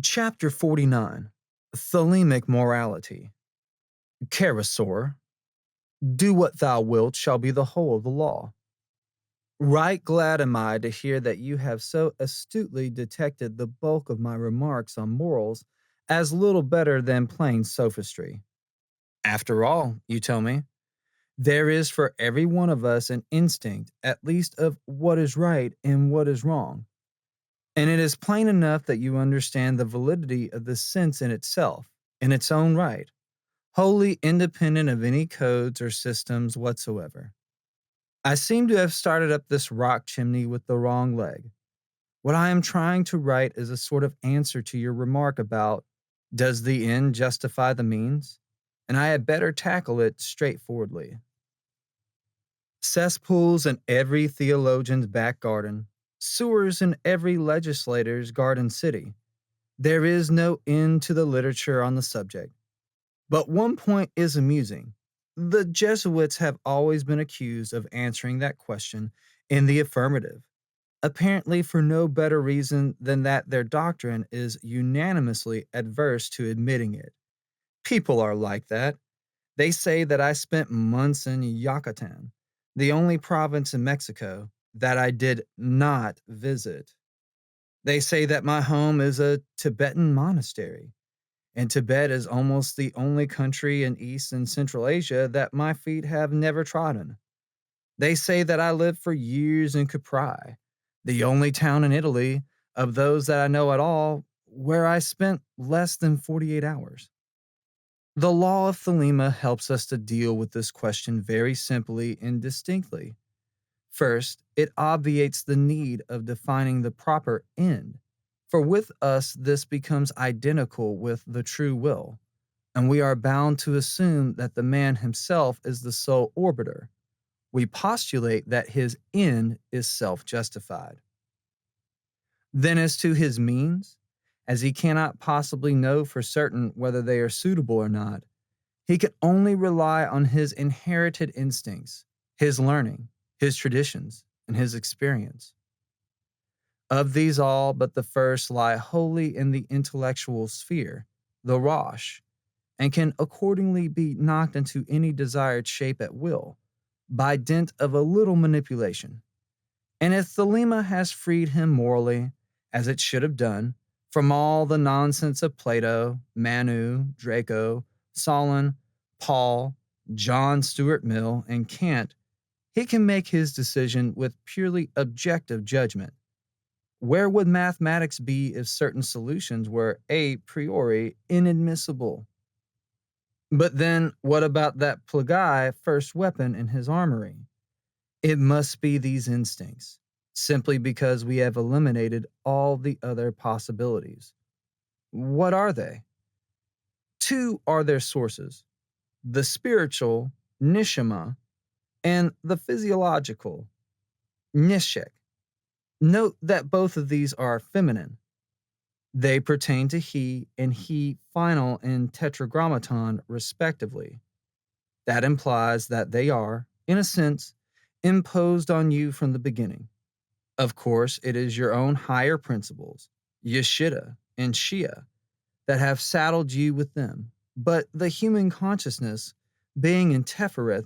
Chapter 49. Thelemic Morality. Carousor, do what thou wilt shall be the whole of the law. Right glad am I to hear that you have so astutely detected the bulk of my remarks on morals as little better than plain sophistry. After all, you tell me, there is for every one of us an instinct, at least, of what is right and what is wrong. And it is plain enough that you understand the validity of the sense in itself, in its own right, wholly independent of any codes or systems whatsoever. I seem to have started up this rock chimney with the wrong leg. What I am trying to write is a sort of answer to your remark about, does the end justify the means? And I had better tackle it straightforwardly. Cesspools in every theologian's back garden, sewers in every legislator's garden city. There is no end to the literature on the subject. But one point is amusing. The Jesuits have always been accused of answering that question in the affirmative, apparently for no better reason than that their doctrine is unanimously adverse to admitting it. People are like that. They say that I spent months in Yucatan, the only province in Mexico that I did not visit. They say that my home is a Tibetan monastery, and Tibet is almost the only country in East and Central Asia that my feet have never trodden. They say that I lived for years in Capri, the only town in Italy, of those that I know at all, where I spent less than 48 hours. The law of Thelema helps us to deal with this question very simply and distinctly. First, it obviates the need of defining the proper end, for with us this becomes identical with the true will, and we are bound to assume that the man himself is the sole arbiter. We postulate that his end is self-justified. Then as to his means, as he cannot possibly know for certain whether they are suitable or not, he can only rely on his inherited instincts, his learning, his traditions, and his experience. Of these all but the first lie wholly in the intellectual sphere, the Rosh, and can accordingly be knocked into any desired shape at will, by dint of a little manipulation. And if Thelema has freed him morally, as it should have done, from all the nonsense of Plato, Manu, Draco, Solon, Paul, John Stuart Mill, and Kant, he can make his decision with purely objective judgment. Where would mathematics be if certain solutions were a priori inadmissible? But then, what about that plagai first weapon in his armory? It must be these instincts, simply because we have eliminated all the other possibilities. What are they? Two are their sources: the spiritual, nishama, and the physiological, nishek. Note that both of these are feminine. They pertain to he and he final and tetragrammaton, respectively. That implies that they are, in a sense, imposed on you from the beginning. Of course, it is your own higher principles, Yeshida and Shia, that have saddled you with them. But the human consciousness, being in Tefereth,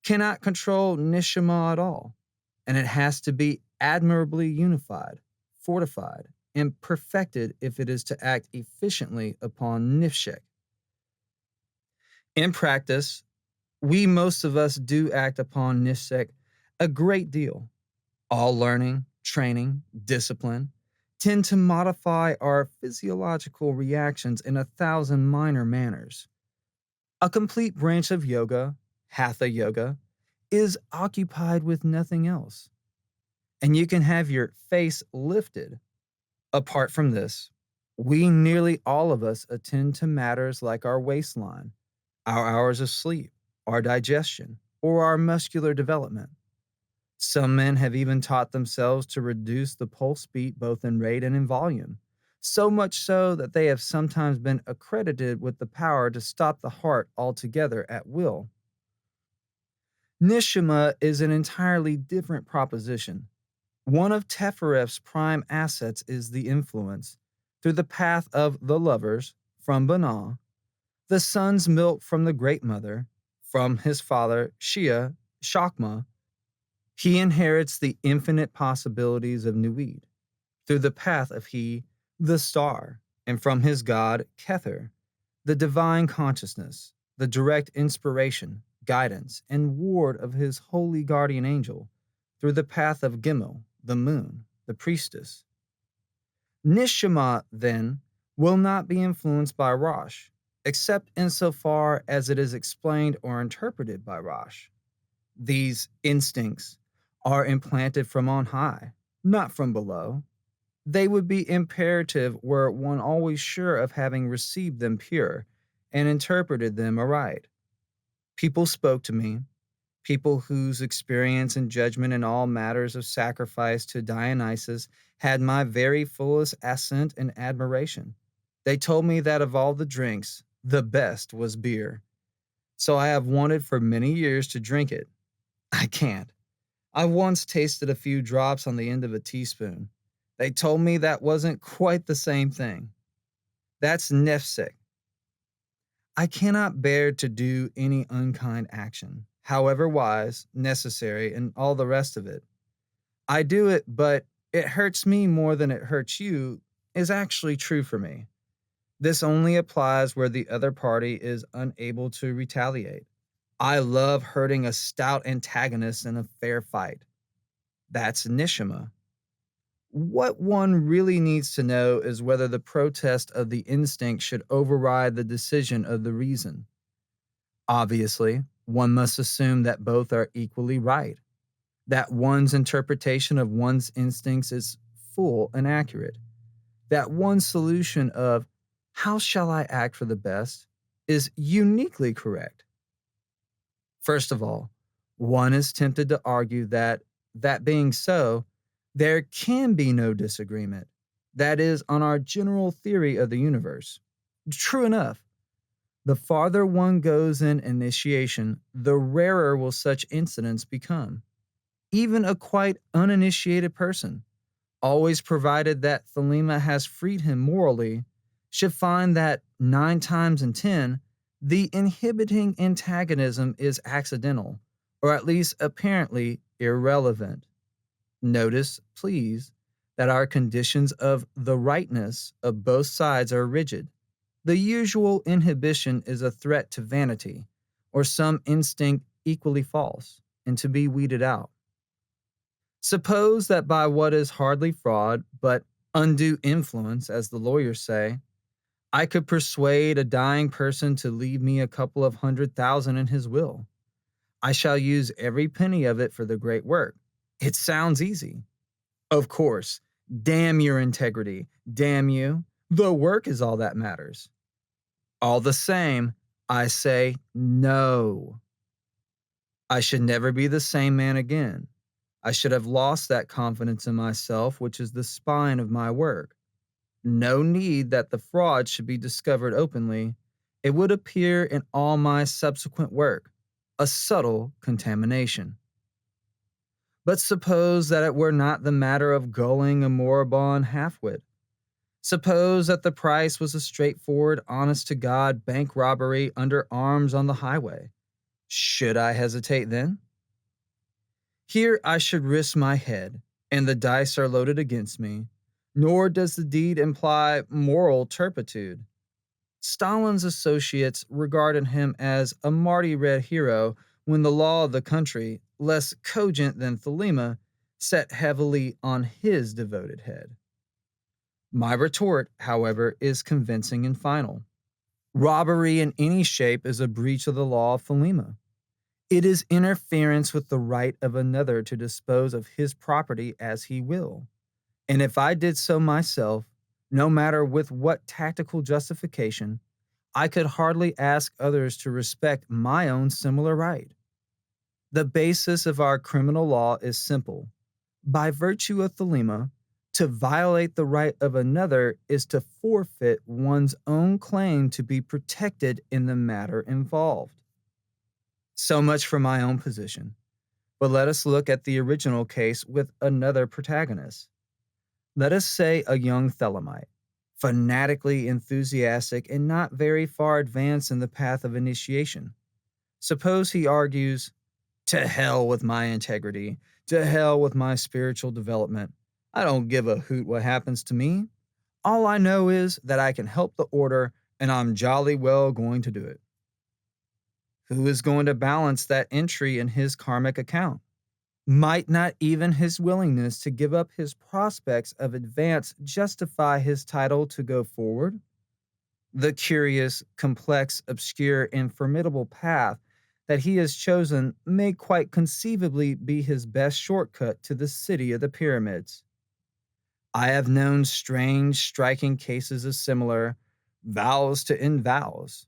cannot control Nishama at all, and it has to be admirably unified, fortified, and perfected if it is to act efficiently upon Nifshek. In practice, we most of us do act upon Nifshek a great deal. All learning, training, discipline tend to modify our physiological reactions in 1,000 minor manners. A complete branch of yoga, Hatha yoga, is occupied with nothing else. And you can have your face lifted. Apart from this, we nearly all of us attend to matters like our waistline, our hours of sleep, our digestion, or our muscular development. Some men have even taught themselves to reduce the pulse beat both in rate and in volume, so much so that they have sometimes been accredited with the power to stop the heart altogether at will. Nishima is an entirely different proposition. One of Teferef's prime assets is the influence, through the path of the lovers from Banal, the son's milk from the great mother, from his father Shia, Shakma, he inherits the infinite possibilities of Nuid through the path of he, the star, and from his god Kether, the divine consciousness, the direct inspiration, guidance, and ward of his holy guardian angel, through the path of Gimel, the moon, the priestess. Nishama, then, will not be influenced by Rosh, except insofar as it is explained or interpreted by Rosh. These instincts are implanted from on high, not from below. They would be imperative were one always sure of having received them pure and interpreted them aright. People spoke to me, people whose experience and judgment in all matters of sacrifice to Dionysus had my very fullest assent and admiration. They told me that of all the drinks, the best was beer. So I have wanted for many years to drink it. I can't. I once tasted a few drops on the end of a teaspoon. They told me that wasn't quite the same thing. That's nefsek. I cannot bear to do any unkind action, however wise, necessary, and all the rest of it. I do it, but it hurts me more than it hurts you is actually true for me. This only applies where the other party is unable to retaliate. I love hurting a stout antagonist in a fair fight. That's nishima. What one really needs to know is whether the protest of the instinct should override the decision of the reason. Obviously, one must assume that both are equally right, that one's interpretation of one's instincts is full and accurate, that one's solution of how shall I act for the best is uniquely correct. First of all, one is tempted to argue that, that being so, there can be no disagreement. That is, on our general theory of the universe. True enough. The farther one goes in initiation, the rarer will such incidents become. Even a quite uninitiated person, always provided that Thelema has freed him morally, should find that 9 times in 10, the inhibiting antagonism is accidental, or at least apparently irrelevant. Notice, please, that our conditions of the rightness of both sides are rigid. The usual inhibition is a threat to vanity, or some instinct equally false, and to be weeded out. Suppose that by what is hardly fraud, but undue influence, as the lawyers say, I could persuade a dying person to leave me a couple of 100,000 in his will. I shall use every penny of it for the great work. It sounds easy. Of course, damn your integrity, damn you. The work is all that matters. All the same, I say no. I should never be the same man again. I should have lost that confidence in myself, which is the spine of my work. No need that the fraud should be discovered openly. It would appear in all my subsequent work, a subtle contamination. But suppose that it were not the matter of gulling a moribund half-wit. Suppose that the price was a straightforward, honest-to-God bank robbery under arms on the highway. Should I hesitate then? Here I should risk my head, and the dice are loaded against me, nor does the deed imply moral turpitude. Stalin's associates regarded him as a marty-red hero when the law of the country, less cogent than Thelema, sat heavily on his devoted head. My retort, however, is convincing and final. Robbery in any shape is a breach of the law of Thelema. It is interference with the right of another to dispose of his property as he will. And if I did so myself, no matter with what tactical justification, I could hardly ask others to respect my own similar right. The basis of our criminal law is simple. By virtue of Thelema, to violate the right of another is to forfeit one's own claim to be protected in the matter involved. So much for my own position. But let us look at the original case with another protagonist. Let us say a young Thelemite, fanatically enthusiastic and not very far advanced in the path of initiation. Suppose he argues, to hell with my integrity, to hell with my spiritual development. I don't give a hoot what happens to me. All I know is that I can help the order, and I'm jolly well going to do it. Who is going to balance that entry in his karmic account? Might not even his willingness to give up his prospects of advance justify his title to go forward? The curious, complex, obscure, and formidable path that he has chosen may quite conceivably be his best shortcut to the city of the pyramids. I have known strange, striking cases of similar vows to end vows.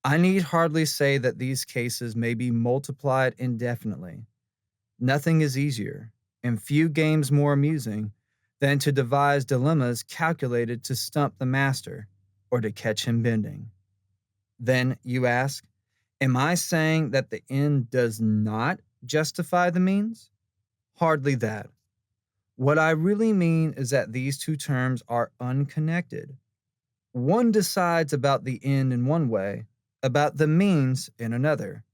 I need hardly say that these cases may be multiplied indefinitely. Nothing is easier, and few games more amusing, than to devise dilemmas calculated to stump the master or to catch him bending. Then, you ask, am I saying that the end does not justify the means? Hardly that. What I really mean is that these two terms are unconnected. One decides about the end in one way, about the means in another.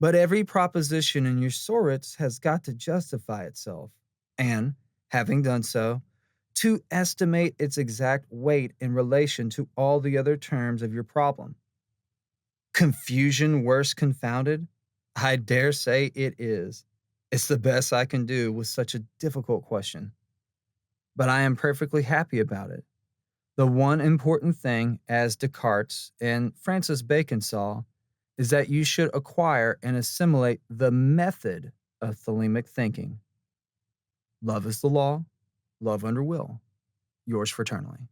But every proposition in your sorets has got to justify itself, and, having done so, to estimate its exact weight in relation to all the other terms of your problem. Confusion worse confounded? I dare say it is. It's the best I can do with such a difficult question. But I am perfectly happy about it. The one important thing, as Descartes and Francis Bacon saw, is that you should acquire and assimilate the method of Thelemic thinking. Love is the law, love under will. Yours fraternally.